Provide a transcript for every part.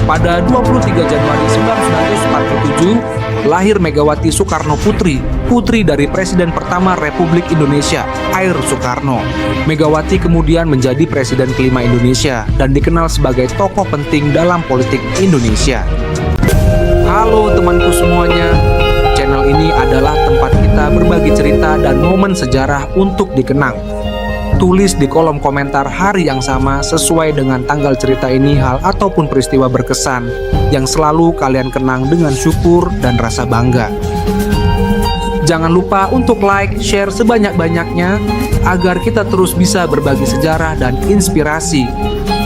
Pada 23 Januari 1947, lahir Megawati Soekarno Putri, putri dari Presiden pertama Republik Indonesia, Air Soekarno. Megawati kemudian menjadi Presiden kelima Indonesia dan dikenal sebagai tokoh penting dalam politik Indonesia. Halo temanku semuanya, channel ini adalah tempat kita berbagi cerita dan momen sejarah untuk dikenang. Tulis di kolom komentar hari yang sama sesuai dengan tanggal cerita ini hal ataupun peristiwa berkesan yang selalu kalian kenang dengan syukur dan rasa bangga. Jangan lupa untuk like, share sebanyak-banyaknya agar kita terus bisa berbagi sejarah dan inspirasi.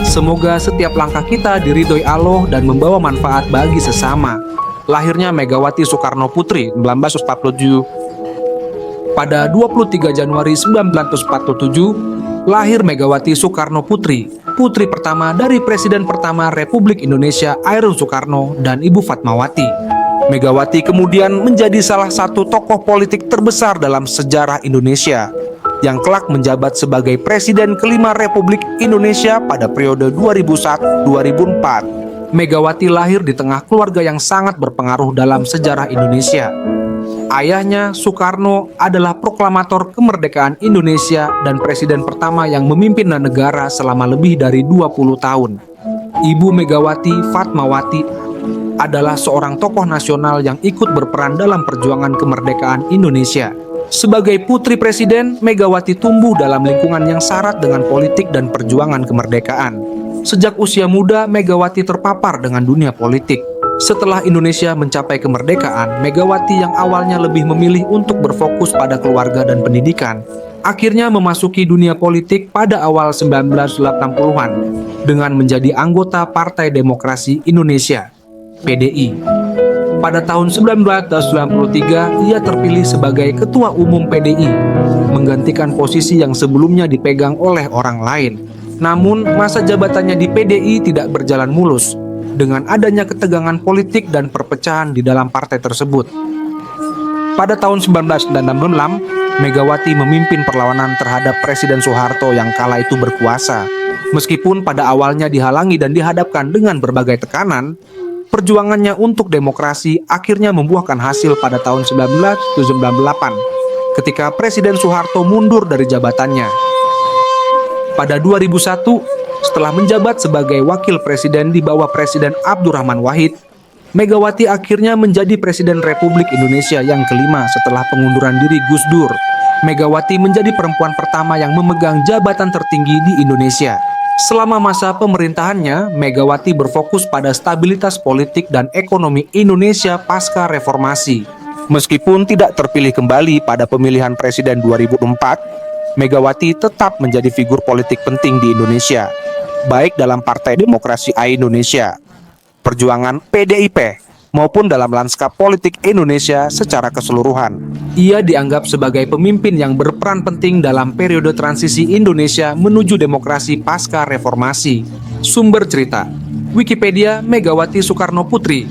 Semoga setiap langkah kita diridhoi Allah dan membawa manfaat bagi sesama. Lahirnya Megawati Soekarno Putri 1947. Pada 23 Januari 1947, lahir Megawati Soekarno Putri, putri pertama dari Presiden pertama Republik Indonesia Air Soekarno dan Ibu Fatmawati. Megawati kemudian menjadi salah satu tokoh politik terbesar dalam sejarah Indonesia, yang kelak menjabat sebagai Presiden kelima Republik Indonesia pada periode 2001-2004. Megawati lahir di tengah keluarga yang sangat berpengaruh dalam sejarah Indonesia. Ayahnya, Soekarno, adalah proklamator kemerdekaan Indonesia dan presiden pertama yang memimpin negara selama lebih dari 20 tahun. Ibu Megawati, Fatmawati, adalah seorang tokoh nasional yang ikut berperan dalam perjuangan kemerdekaan Indonesia. Sebagai putri presiden, Megawati tumbuh dalam lingkungan yang syarat dengan politik dan perjuangan kemerdekaan. Sejak usia muda, Megawati terpapar dengan dunia politik. Setelah Indonesia mencapai kemerdekaan, Megawati yang awalnya lebih memilih untuk berfokus pada keluarga dan pendidikan, akhirnya memasuki dunia politik pada awal 1980-an dengan menjadi anggota Partai Demokrasi Indonesia, PDI. Pada tahun 1993, ia terpilih sebagai Ketua Umum PDI, menggantikan posisi yang sebelumnya dipegang oleh orang lain. Namun, masa jabatannya di PDI tidak berjalan mulus, dengan adanya ketegangan politik dan perpecahan di dalam partai tersebut. Pada tahun 1996, Megawati memimpin perlawanan terhadap Presiden Soeharto yang kala itu berkuasa. Meskipun pada awalnya dihalangi dan dihadapkan dengan berbagai tekanan, perjuangannya untuk demokrasi akhirnya membuahkan hasil pada tahun 1998, ketika Presiden Soeharto mundur dari jabatannya. Pada 2001, setelah menjabat sebagai wakil presiden di bawah Presiden Abdurrahman Wahid, Megawati akhirnya menjadi Presiden Republik Indonesia yang kelima setelah pengunduran diri Gus Dur. Megawati menjadi perempuan pertama yang memegang jabatan tertinggi di Indonesia. Selama masa pemerintahannya, Megawati berfokus pada stabilitas politik dan ekonomi Indonesia pasca reformasi. Meskipun tidak terpilih kembali pada pemilihan presiden 2004, Megawati tetap menjadi figur politik penting di Indonesia, baik dalam Partai Demokrasi Indonesia, perjuangan PDIP, maupun dalam lanskap politik Indonesia secara keseluruhan. Ia dianggap sebagai pemimpin yang berperan penting dalam periode transisi Indonesia menuju demokrasi pasca reformasi. Sumber cerita: Wikipedia Megawati Soekarno Putri,